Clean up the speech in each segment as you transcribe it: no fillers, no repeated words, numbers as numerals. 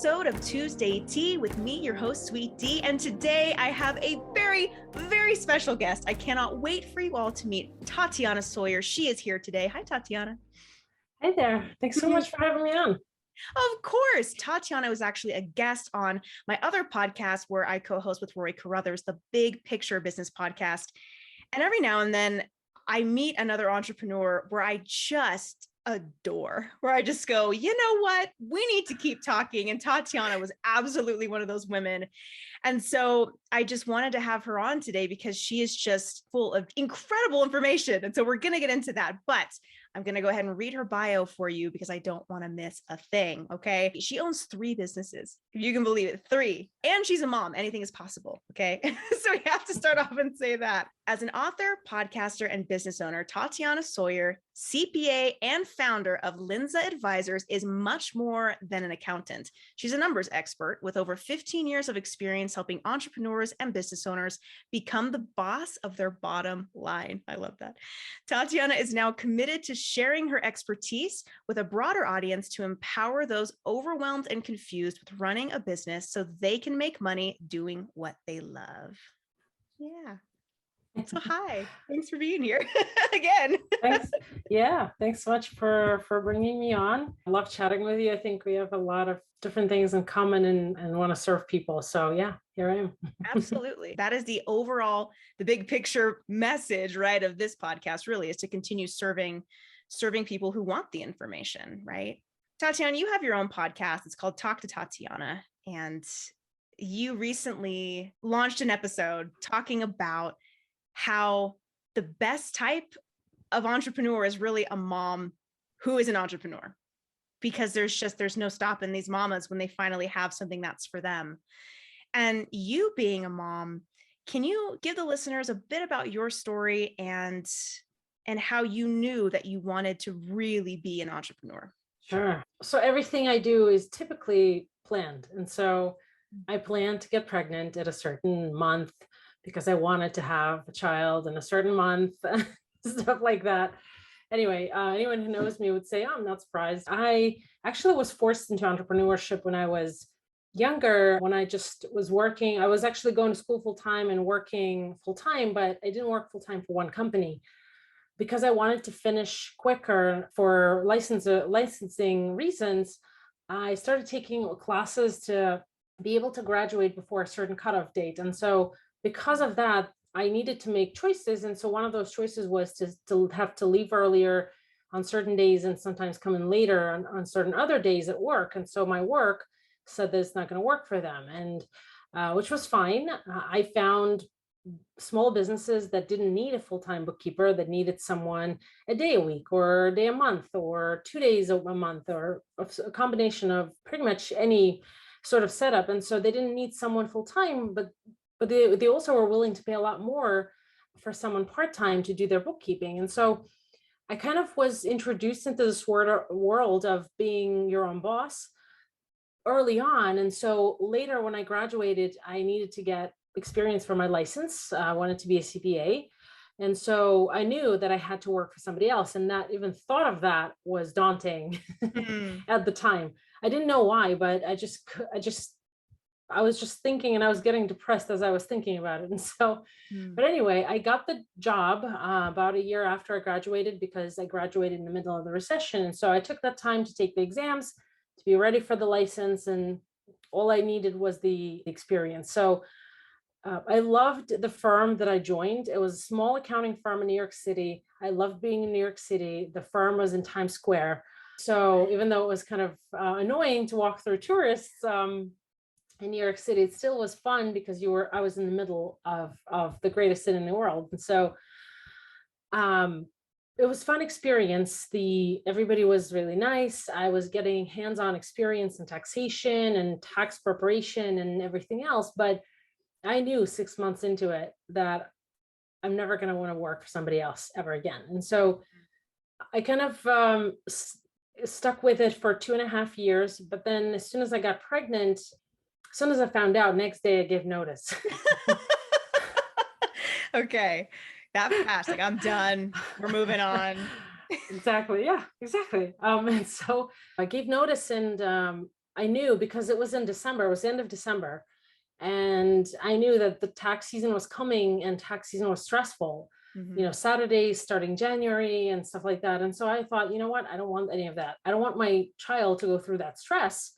episode of Tuesday Tea with me, your host, Sweet D. And today I have a very, very special guest. I cannot wait for you all to meet Tatiana Tsoir. She is here today. Hi, Tatiana. Hi there. Thanks so much for having me on. Of course. Tatiana was actually a guest on my other podcast where I co-host with Rory Carruthers, the Big Picture Business Podcast. And every now and then I meet another entrepreneur where I just adore, where I just go, you know what? We need to keep talking. And Tatiana was absolutely one of those women. And so I just wanted to have her on today because she is just full of incredible information. And so we're going to get into that, but I'm going to go ahead and read her bio for you because I don't want to miss a thing. Okay. She owns 3 businesses, if you can believe it, 3. And she's a mom. Anything is possible. Okay. So we have to start off and say that. As an author, podcaster, and business owner, Tatiana Tsoir, CPA and founder of Linza Advisors, is much more than an accountant. She's a numbers expert with over 15 years of experience helping entrepreneurs and business owners become the boss of their bottom line. I love that. Tatiana is now committed to sharing her expertise with a broader audience to empower those overwhelmed and confused with running a business so they can make money doing what they love. Yeah. So hi, thanks for being here again. Thanks. Yeah, thanks so much for bringing me on. I love chatting with you. I think we have a lot of different things in common and want to serve people. So yeah, here I am. Absolutely. That is the overall, the big picture message, right, of this podcast really is to continue serving people who want the information, right? Tatiana, you have your own podcast. It's called Talk to Tatiana. And you recently launched an episode talking about how the best type of entrepreneur is really a mom who is an entrepreneur, because there's no stopping these mamas when they finally have something that's for them. And you being a mom, can you give the listeners a bit about your story and how you knew that you wanted to really be an entrepreneur? Sure. So everything I do is typically planned. And so I planned to get pregnant at a certain month because I wanted to have a child in a certain month, stuff like that. Anyway, anyone who knows me would say, oh, I'm not surprised. I actually was forced into entrepreneurship when I was younger, when I just was working. I was actually going to school full time and working full time, but I didn't work full time for one company because I wanted to finish quicker for licensing reasons. I started taking classes to be able to graduate before a certain cutoff date. And so because of that, I needed to make choices. And so one of those choices was to have to leave earlier on certain days and sometimes come in later on certain other days at work. And so my work said that it's not going to work for them, and which was fine. I found small businesses that didn't need a full-time bookkeeper, that needed someone a day a week or a day a month or 2 days a month or a combination of pretty much any sort of setup. And so they didn't need someone full-time, but they also were willing to pay a lot more for someone part-time to do their bookkeeping. And so I kind of was introduced into this world of being your own boss early on. And so later when I graduated, I needed to get experience for my license. I wanted to be a CPA. And so I knew that I had to work for somebody else. And that even thought of that was daunting at the time. I didn't know why, but I was just thinking, and I was getting depressed as I was thinking about it. And so, but anyway, I got the job about a year after I graduated because I graduated in the middle of the recession. And so I took that time to take the exams, to be ready for the license. And all I needed was the experience. So I loved the firm that I joined. It was a small accounting firm in New York City. I loved being in New York City. The firm was in Times Square. So even though it was kind of annoying to walk through tourists, in New York City, it still was fun because I was in the middle of the greatest city in the world. And so it was fun experience. Everybody was really nice. I was getting hands-on experience in taxation and tax preparation and everything else. But I knew 6 months into it that I'm never going to want to work for somebody else ever again. And so I kind of stuck with it for 2.5 years. But then as soon as I got pregnant, as soon as I found out, next day I gave notice. Okay. That fast, like I'm done. We're moving on. Exactly. Yeah, exactly. And so I gave notice, and I knew because it was in December, it was the end of December. And I knew that the tax season was coming and tax season was stressful, Saturdays starting January and stuff like that. And so I thought, you know what, I don't want any of that. I don't want my child to go through that stress.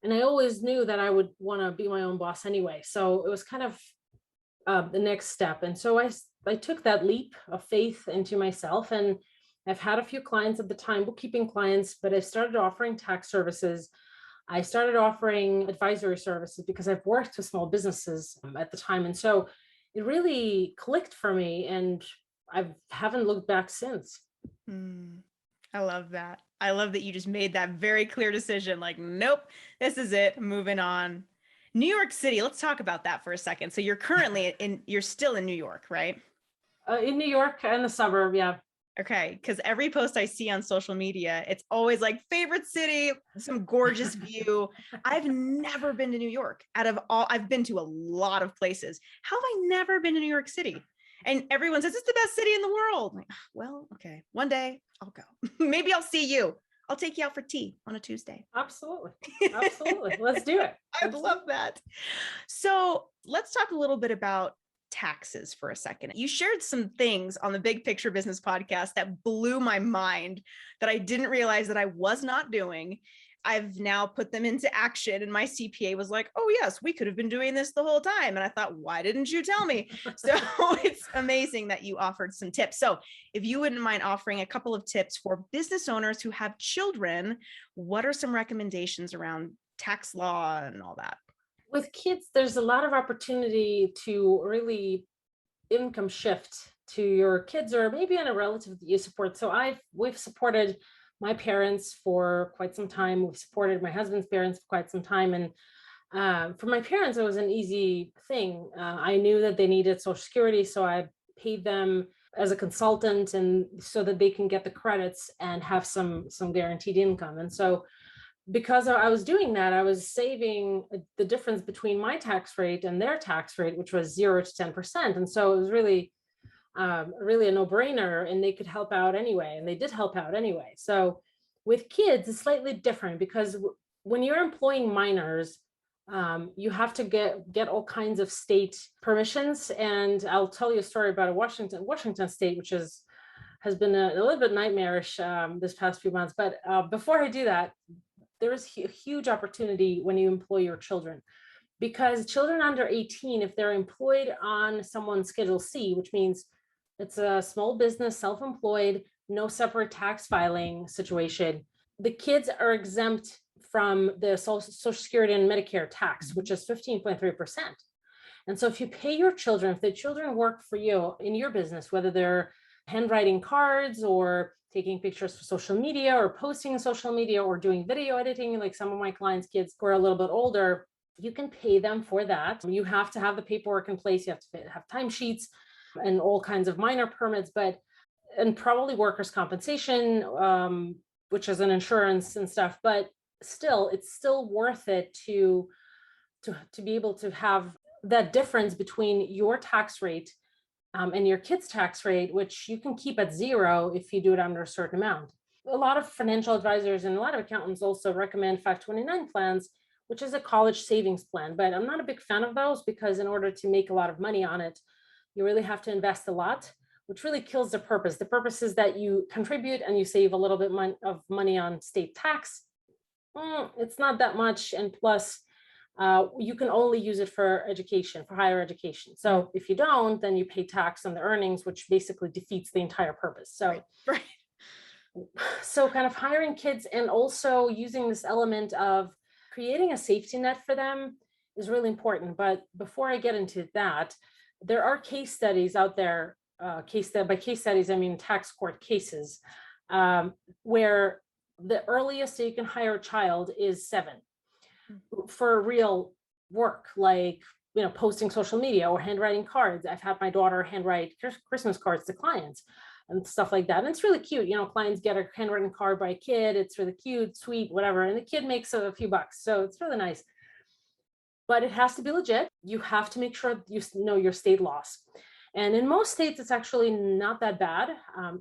And I always knew that I would want to be my own boss anyway. So it was kind of the next step. And so I took that leap of faith into myself, and I've had a few clients at the time, bookkeeping clients, but I started offering tax services. I started offering advisory services because I've worked with small businesses at the time. And so it really clicked for me, and I haven't looked back since. I love that. I love that you just made that very clear decision. Like, nope, this is it. Moving on. New York City. Let's talk about that for a second. So you're still in New York, right? In New York and the suburb. Yeah. Okay. Because every post I see on social media, it's always like favorite city, some gorgeous view. I've never been to New York. I've been to a lot of places. How have I never been to New York City? And everyone says it's the best city in the world. I'm like, well, okay, one day I'll go. Maybe I'll see you. I'll take you out for tea on a Tuesday. Absolutely. Absolutely. Let's do it. I'd love that. So let's talk a little bit about taxes for a second. You shared some things on the Big Picture Business podcast that blew my mind that I didn't realize that I was not doing. I've now put them into action, and my CPA was like, oh yes, we could have been doing this the whole time. And I thought, why didn't you tell me? So it's amazing that you offered some tips. So if you wouldn't mind offering a couple of tips for business owners who have children, what are some recommendations around tax law and all that? With kids, there's a lot of opportunity to really income shift to your kids, or maybe on a relative that you support. So we've supported my parents for quite some time. We've supported my husband's parents for quite some time. And for my parents, it was an easy thing. I knew that they needed Social Security, so I paid them as a consultant, and so that they can get the credits and have some guaranteed income. And so because I was doing that, I was saving the difference between my tax rate and their tax rate, which was 0 to 10%. And so it was really a no-brainer, and they could help out anyway, and they did help out anyway. So with kids, it's slightly different, because when you're employing minors, you have to get all kinds of state permissions. And I'll tell you a story about Washington State, which has been a little bit nightmarish this past few months. But before I do that, there is a huge opportunity when you employ your children, because children under 18, if they're employed on someone's Schedule C, which means it's a small business, self-employed, no separate tax filing situation, the kids are exempt from the Social Security and Medicare tax, which is 15.3%. And so if you pay your children, if the children work for you in your business, whether they're handwriting cards or taking pictures for social media or posting in social media or doing video editing, like some of my clients' kids who are a little bit older, you can pay them for that. You have to have the paperwork in place. You have to have timesheets and all kinds of minor permits, and probably workers' compensation, which is an insurance and stuff. But still, it's still worth it to be able to have that difference between your tax rate and your kid's tax rate, which you can keep at 0 if you do it under a certain amount. A lot of financial advisors and a lot of accountants also recommend 529 plans, which is a college savings plan. But I'm not a big fan of those, because in order to make a lot of money on it, you really have to invest a lot, which really kills the purpose. The purpose is that you contribute and you save a little bit of money on state tax. It's not that much. And plus, you can only use it for education, for higher education. So if you don't, then you pay tax on the earnings, which basically defeats the entire purpose. So, right. So kind of hiring kids and also using this element of creating a safety net for them is really important. But before I get into that, there are case studies out there, by case studies, I mean tax court cases, where the earliest that you can hire a child is 7 for real work, like, posting social media or handwriting cards. I've had my daughter handwrite Christmas cards to clients and stuff like that. And it's really cute. Clients get a handwritten card by a kid. It's really cute, sweet, whatever. And the kid makes a few bucks. So it's really nice. But it has to be legit. You have to make sure you know your state laws. And in most states, it's actually not that bad.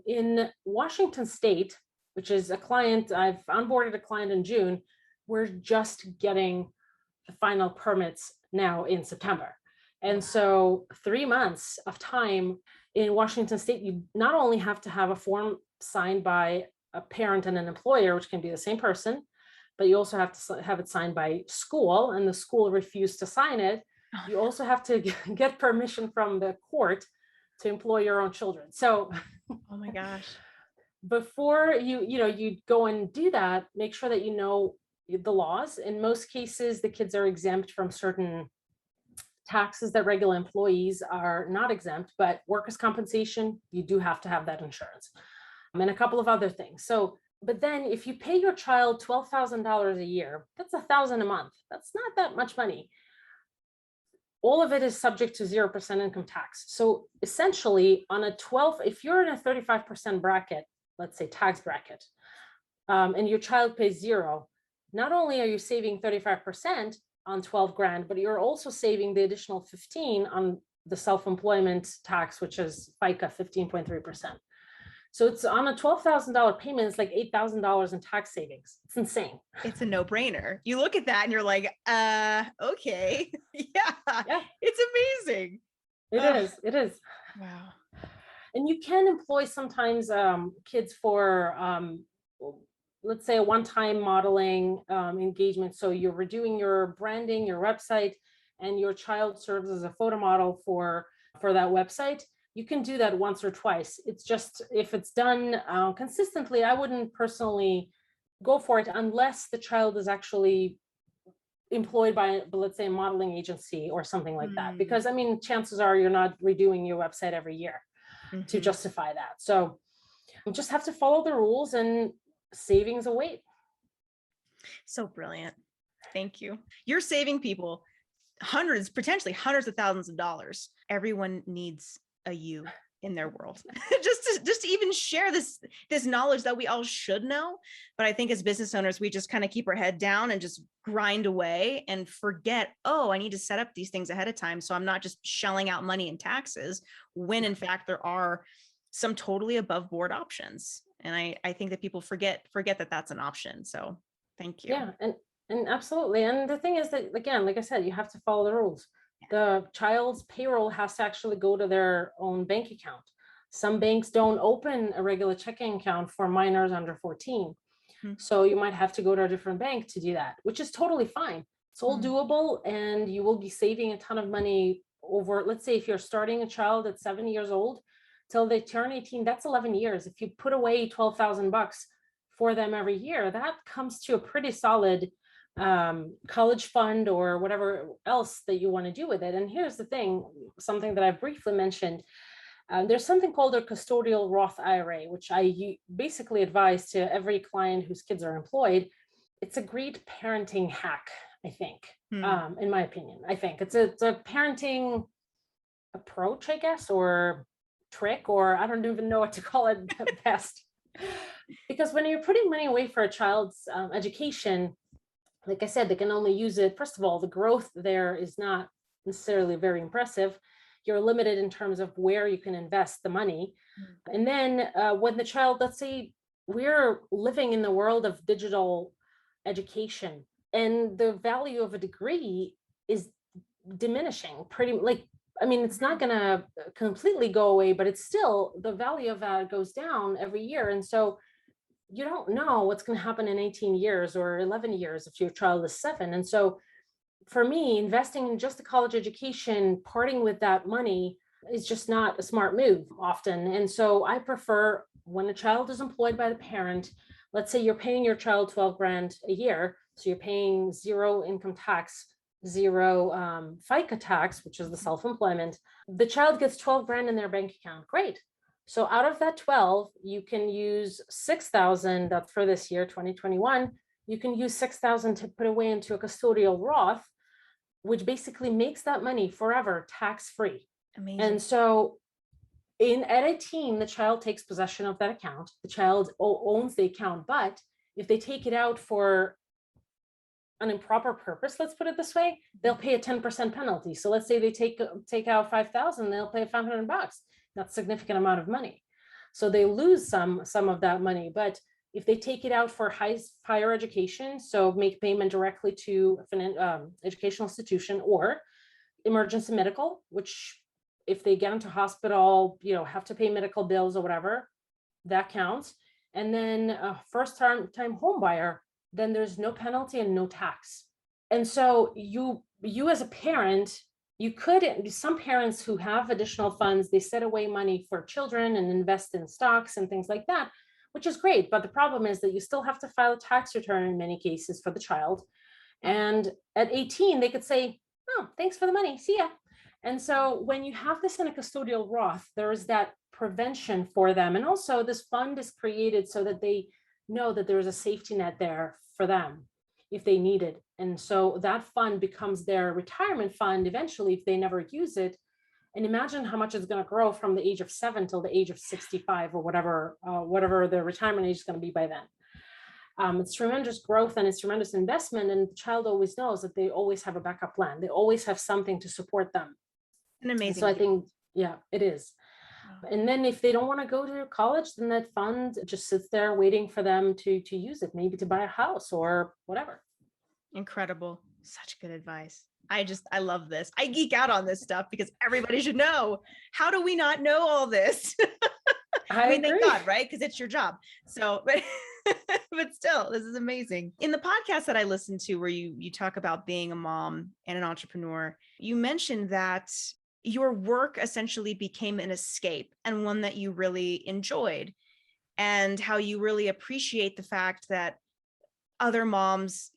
In Washington State, which is a client, I've onboarded a client in June. we're just getting the final permits now in September. And so 3 months of time in Washington state, you not only have to have a form signed by a parent and an employer, which can be the same person, but you also have to have it signed by school, and the school refused to sign it. You also have to get permission from the court to employ your own children. So, oh my gosh. Before you go and do that, make sure that you know the laws. In most cases, the kids are exempt from certain taxes that regular employees are not exempt, but workers' compensation, you do have to have that insurance, and a couple of other things. So, but then if you pay your child $12,000 a year, that's $1,000 a month. That's not that much money. All of it is subject to 0% income tax. So essentially on if you're in a 35% bracket, let's say tax bracket, and your child pays 0, not only are you saving 35% on 12 grand, but you're also saving the additional 15 on the self-employment tax, which is FICA 15.3%. So it's on a $12,000 payment, it's like $8,000 in tax savings. It's insane. It's a no-brainer. You look at that and you're like, okay. Yeah. It's amazing. It is. Wow. And you can employ sometimes kids for, let's say, a one-time modeling engagement. So you're redoing your branding, your website, and your child serves as a photo model for that website. You can do that once or twice. It's just, if it's done consistently, I wouldn't personally go for it unless the child is actually employed by, let's say, a modeling agency or something like that. Because I mean, chances are you're not redoing your website every year to justify that. So you just have to follow the rules, and savings await. So brilliant. Thank you. You're saving people potentially hundreds of thousands of dollars. Everyone needs a you in their world. just to even share this knowledge that we all should know. But I think as business owners, we just kind of keep our head down and just grind away and forget, I need to set up these things ahead of time, so I'm not just shelling out money in taxes, when in fact there are some totally above board options. And I think that people forget that that's an option. So thank you. Yeah, and absolutely. And the thing is that, again, like I said, you have to follow the rules. The child's payroll has to actually go to their own bank account. Some banks don't open a regular checking account for minors under 14. So you might have to go to a different bank to do that, which is totally fine. It's all doable, and you will be saving a ton of money over, let's say, if you're starting a child at 7 years old till they turn 18, that's 11 years. If you put away $12,000 for them every year, that comes to a pretty solid college fund or whatever else that you want to do with it. And here's the thing, something that I briefly mentioned, there's something called a Custodial Roth IRA, which I basically advise to every client whose kids are employed. It's a great parenting hack, I think, in my opinion. I think it's a parenting approach, I guess, or trick, or I don't even know what to call it best. Because when you're putting money away for a child's education, like I said, they can only use it. First of all, the growth there is not necessarily very impressive. You're limited in terms of where you can invest the money. And then when the child, let's say we're living in the world of digital education, and the value of a degree is diminishing it's not going to completely go away, but it's still, the value of that goes down every year. And so you don't know what's going to happen in 18 years or 11 years if your child is 7. And so for me, investing in just a college education, parting with that money is just not a smart move often. And so I prefer, when a child is employed by the parent, let's say you're paying your child 12 grand a year. So you're paying 0 income tax, 0 FICA tax, which is the self-employment. The child gets 12 grand in their bank account. Great. So out of that 12, you can use 6,000, that's for this year, 2021, you can use 6,000 to put away into a custodial Roth, which basically makes that money forever tax-free. Amazing. And so at 18, the child takes possession of that account. The child owns the account, but if they take it out for an improper purpose, let's put it this way, they'll pay a 10% penalty. So let's say they take out 5,000, they'll pay $500. That's a significant amount of money. So they lose some of that money, but If they take it out for higher education, so make payment directly to an educational institution, or emergency medical, which if they get into hospital, have to pay medical bills or whatever, that counts. And then a first time home buyer, then there's no penalty and no tax. And so you as a parent, some parents who have additional funds, they set away money for children and invest in stocks and things like that, which is great. But the problem is that you still have to file a tax return in many cases for the child. And at 18, they could say, oh, thanks for the money, see ya. And so when you have this in a custodial Roth, there is that prevention for them. And also this fund is created so that they know that there is a safety net there for them if they need it. And so that fund becomes their retirement fund eventually if they never use it. And imagine how much it's going to grow from the age of 7 till the age of 65 or whatever the retirement age is going to be by then. It's tremendous growth and it's tremendous investment. And the child always knows that they always have a backup plan. They always have something to support them. An amazing. And so I think, yeah, it is. And then if they don't want to go to college, then that fund just sits there waiting for them to use it, maybe to buy a house or whatever. Incredible. Such good advice. I love this. I geek out on this stuff because everybody should know. How do we not know all this? I mean, thank God, right? Because it's your job. So, but still, this is amazing. In the podcast that I listened to where you talk about being a mom and an entrepreneur, you mentioned that your work essentially became an escape and one that you really enjoyed, and how you really appreciate the fact that other moms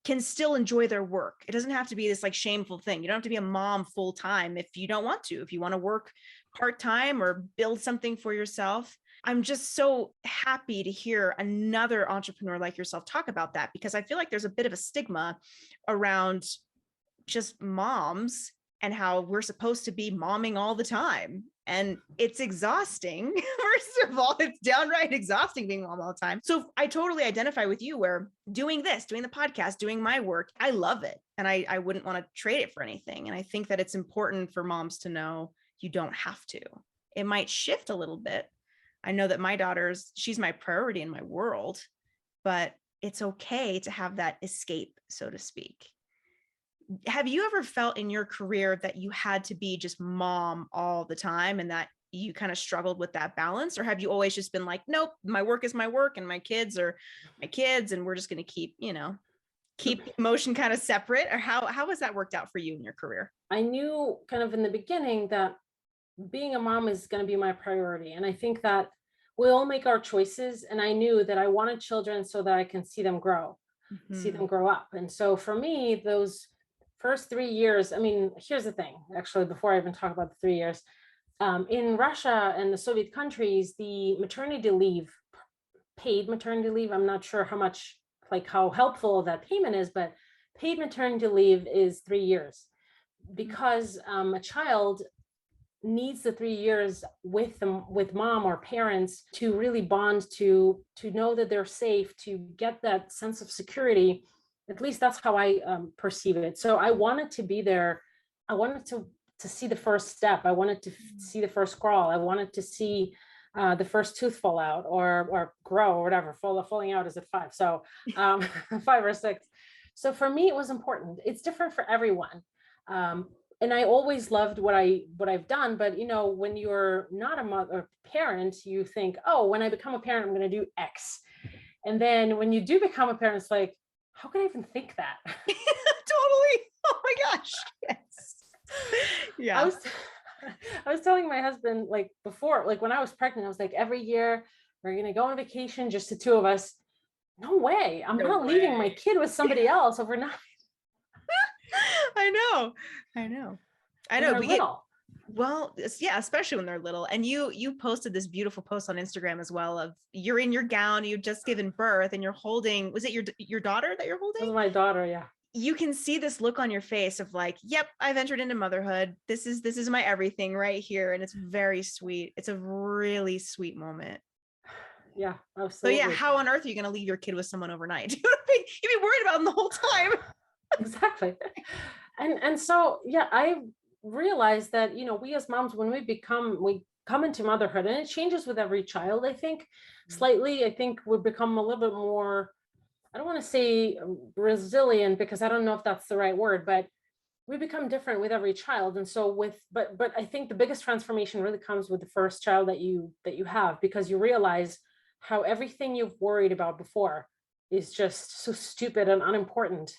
can still enjoy their work. It doesn't have to be this like shameful thing. You don't have to be a mom full time if you don't want to. If you want to work part-time or build something for yourself. I'm just so happy to hear another entrepreneur like yourself talk about that, because I feel like there's a bit of a stigma around just moms and how we're supposed to be momming all the time. And it's exhausting. First of all, it's downright exhausting being mom all the time. So I totally identify with you where doing this, doing the podcast, doing my work, I love it. And I wouldn't want to trade it for anything. And I think that it's important for moms to know you don't have to. It might shift a little bit. I know that my she's my priority in my world, but it's okay to have that escape, so to speak. Have you ever felt in your career that you had to be just mom all the time and that you kind of struggled with that balance? Or have you always just been like, nope, my work is my work and my kids are my kids and we're just going to keep the emotion kind of separate? Or how has that worked out for you in your career? I knew kind of in the beginning that being a mom is going to be my priority. And I think that we all make our choices. And I knew that I wanted children so that I can see them grow, see them grow up. And so for me, those first 3 years, I mean, here's the thing, actually, before I even talk about the 3 years, in Russia and the Soviet countries, the maternity leave, paid maternity leave, I'm not sure how helpful that payment is, but paid maternity leave is 3 years because a child needs the 3 years with mom or parents to really bond, to know that they're safe, to get that sense of security. At least that's how I perceive it. So I wanted to be there. I wanted to see the first step. I wanted to see the first crawl. I wanted to see the first tooth fall out or grow or whatever. Falling out is at 5. So 5 or 6. So for me, it was important. It's different for everyone. And I always loved what I've done. But, when you're not a mother or parent, you think, oh, when I become a parent, I'm going to do X. And then when you do become a parent, it's like, how can I even think that? Totally. Oh my gosh. Yes. Yeah. I was telling my husband, like before, like when I was pregnant, I was like, every year we're going to go on vacation, just the 2 of us. No way. I'm not leaving my kid with somebody else overnight. I know. Little. Yeah, especially when they're little. And you posted this beautiful post on Instagram as well of you're in your gown, you've just given birth and you're holding, was it your daughter that you're holding? It was my daughter. Yeah. You can see this look on your face of like, yep, I've entered into motherhood. This is my everything right here. And it's very sweet. It's a really sweet moment. Yeah, absolutely. So yeah, how on earth are you going to leave your kid with someone overnight? You'd be worried about them the whole time. Exactly. And so, yeah, realized that, we as moms, when we come into motherhood, and it changes with every child, I think slightly, I think we become a little bit more, I don't want to say resilient, because I don't know if that's the right word, but we become different with every child. And so but I think the biggest transformation really comes with the first child that you have, because you realize how everything you've worried about before is just so stupid and unimportant.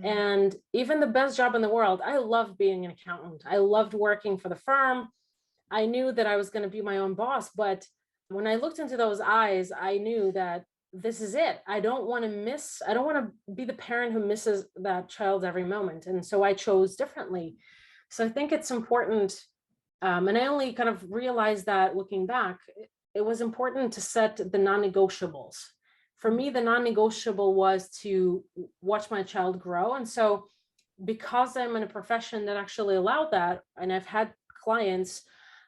And even the best job in the world, I loved being an accountant. I loved working for the firm. I knew that I was going to be my own boss, but when I looked into those eyes, I knew that this is it. I don't want to be the parent who misses that child every moment. And so I chose differently. So I think it's important. And I only kind of realized that looking back, it was important to set the non-negotiables. For me, the non-negotiable was to watch my child grow. And so because I'm in a profession that actually allowed that, and I've had clients,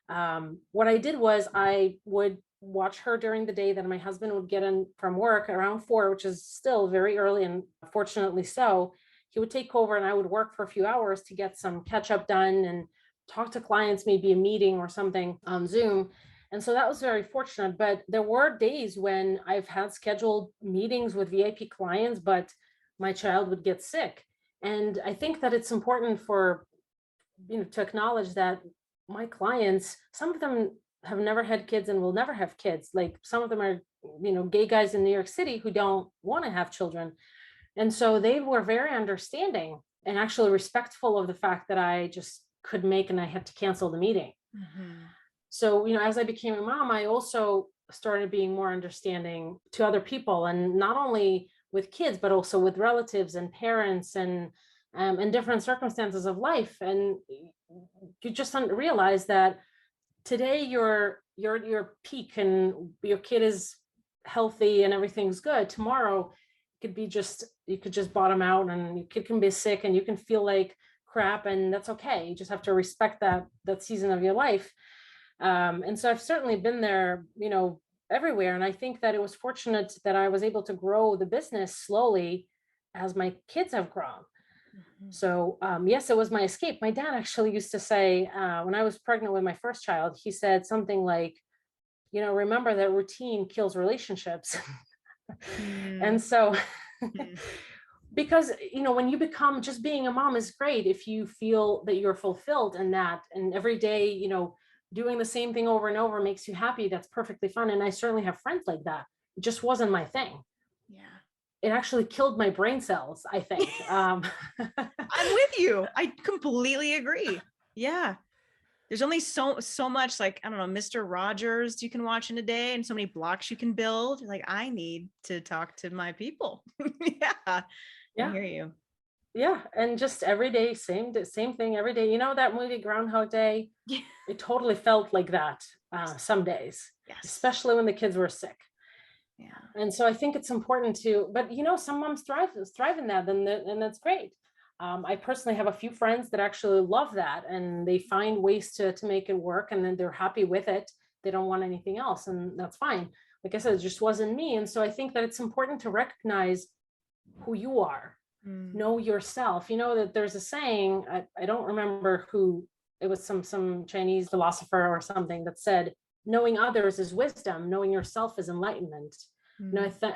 what I did was I would watch her during the day. Then my husband would get in from work around 4, which is still very early, and fortunately so. He would take over and I would work for a few hours to get some catch up done and talk to clients, maybe a meeting or something on Zoom. And so that was very fortunate. But there were days when I've had scheduled meetings with VIP clients, but my child would get sick. And I think that it's important for, to acknowledge that my clients, some of them have never had kids and will never have kids. Like some of them are, gay guys in New York City who don't want to have children. And so they were very understanding and actually respectful of the fact that I just could make and I had to cancel the meeting. So, as I became a mom, I also started being more understanding to other people, and not only with kids, but also with relatives and parents and different circumstances of life. And you just realize that today your peak and your kid is healthy and everything's good. Tomorrow you could just bottom out and your kid can be sick and you can feel like crap, and that's okay. You just have to respect that season of your life. And so I've certainly been there, everywhere. And I think that it was fortunate that I was able to grow the business slowly as my kids have grown. So yes, it was my escape. My dad actually used to say, when I was pregnant with my first child, he said something like, remember that routine kills relationships. And so because, when you become, just being a mom is great if you feel that you're fulfilled in that, and every day, doing the same thing over and over makes you happy. That's perfectly fine. And I certainly have friends like that. It just wasn't my thing. Yeah. It actually killed my brain cells, I think. I'm with you. I completely agree. Yeah. There's only so much, like, I don't know, Mr. Rogers you can watch in a day, and so many blocks you can build. Like, I need to talk to my people. Yeah. I hear you. Yeah. And just every day, same thing every day. That movie Groundhog Day? Yeah. It totally felt like that some days, especially when the kids were sick. Yeah. And so I think it's important but some moms thrive in that, and that's great. I personally have a few friends that actually love that, and they find ways to make it work, and then they're happy with it. They don't want anything else, and that's fine. Like I said, it just wasn't me. And so I think that it's important to recognize who you are, know yourself. That there's a saying, I don't remember who, it was some Chinese philosopher or something that said, knowing others is wisdom, knowing yourself is enlightenment.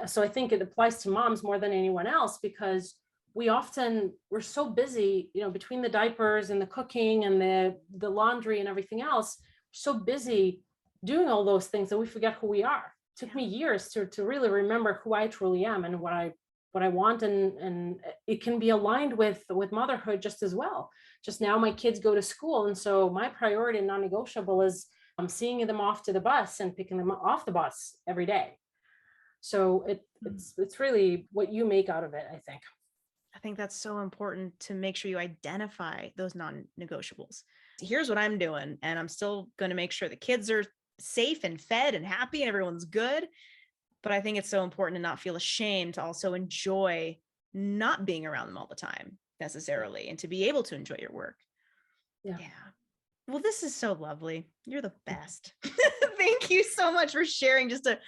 So I think it applies to moms more than anyone else, because we're so busy, between the diapers and the cooking and the laundry and everything else, so busy doing all those things that we forget who we are. It took me years to really remember who I truly am and what I want, and it can be aligned with motherhood just as well. Just now my kids go to school, and so my priority and non-negotiable is I'm seeing them off to the bus and picking them off the bus every day. So it's really what you make out of it, I think. I think that's so important, to make sure you identify those non-negotiables. Here's what I'm doing, and I'm still going to make sure the kids are safe and fed and happy and everyone's good. But I think it's so important to not feel ashamed, to also enjoy not being around them all the time necessarily, and to be able to enjoy your work. Yeah. Well, this is so lovely. You're the best. Thank you so much for sharing just a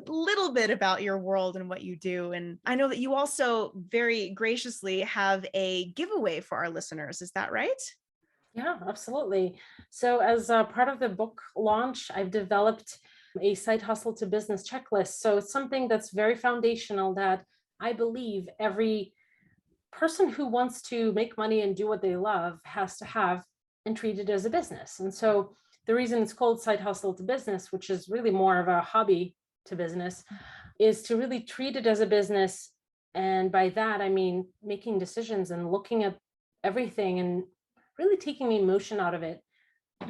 little bit about your world and what you do. And I know that you also very graciously have a giveaway for our listeners. Is that right? Yeah, absolutely. So, as a part of the book launch, I've developed a side hustle to business checklist. So, it's something that's very foundational that I believe every person who wants to make money and do what they love has to have and treat it as a business. And so, the reason it's called side hustle to business, which is really more of a hobby to business, is to really treat it as a business. And by that, I mean making decisions and looking at everything and really taking the emotion out of it.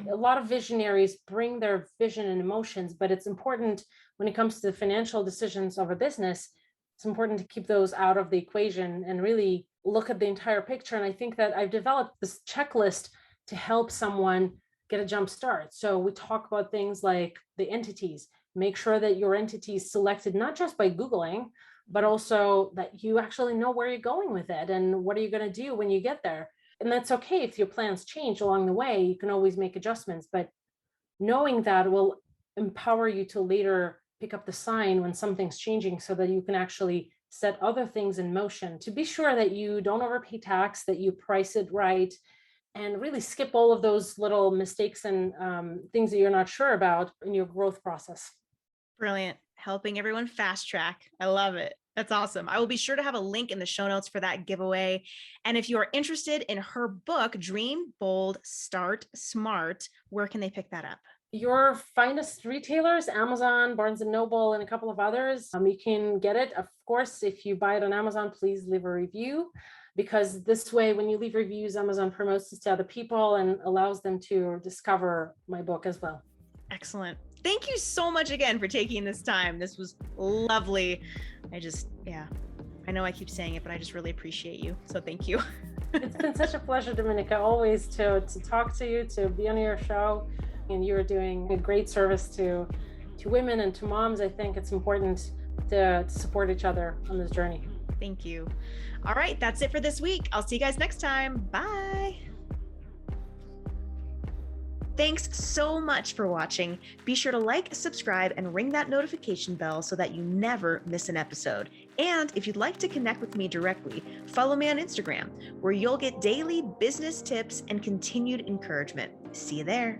A lot of visionaries bring their vision and emotions, but it's important when it comes to the financial decisions of a business, it's important to keep those out of the equation and really look at the entire picture. And I think that I've developed this checklist to help someone get a jump start. So we talk about things like the entities, make sure that your entity is selected not just by Googling, but also that you actually know where you're going with it and what are you going to do when you get there. And that's okay if your plans change along the way, you can always make adjustments, but knowing that will empower you to later pick up the sign when something's changing so that you can actually set other things in motion to be sure that you don't overpay tax, that you price it right, and really skip all of those little mistakes and things that you're not sure about in your growth process. Brilliant. Helping everyone fast track. I love it. That's awesome. I will be sure to have a link in the show notes for that giveaway. And if you are interested in her book, Dream Bold, Start Smart, where can they pick that up? Your finest retailers, Amazon, Barnes and Noble, and a couple of others. You can get it. Of course, if you buy it on Amazon, please leave a review, because this way, when you leave reviews, Amazon promotes this to other people and allows them to discover my book as well. Excellent. Thank you so much again for taking this time. This was lovely. I know I keep saying it, but I just really appreciate you. So thank you. It's been such a pleasure, Dominika, always to talk to you, to be on your show. And you're doing a great service to women and to moms. I think it's important to support each other on this journey. Thank you. All right, that's it for this week. I'll see you guys next time. Bye. Thanks so much for watching. Be sure to like, subscribe, and ring that notification bell so that you never miss an episode. And if you'd like to connect with me directly, follow me on Instagram, where you'll get daily business tips and continued encouragement. See you there.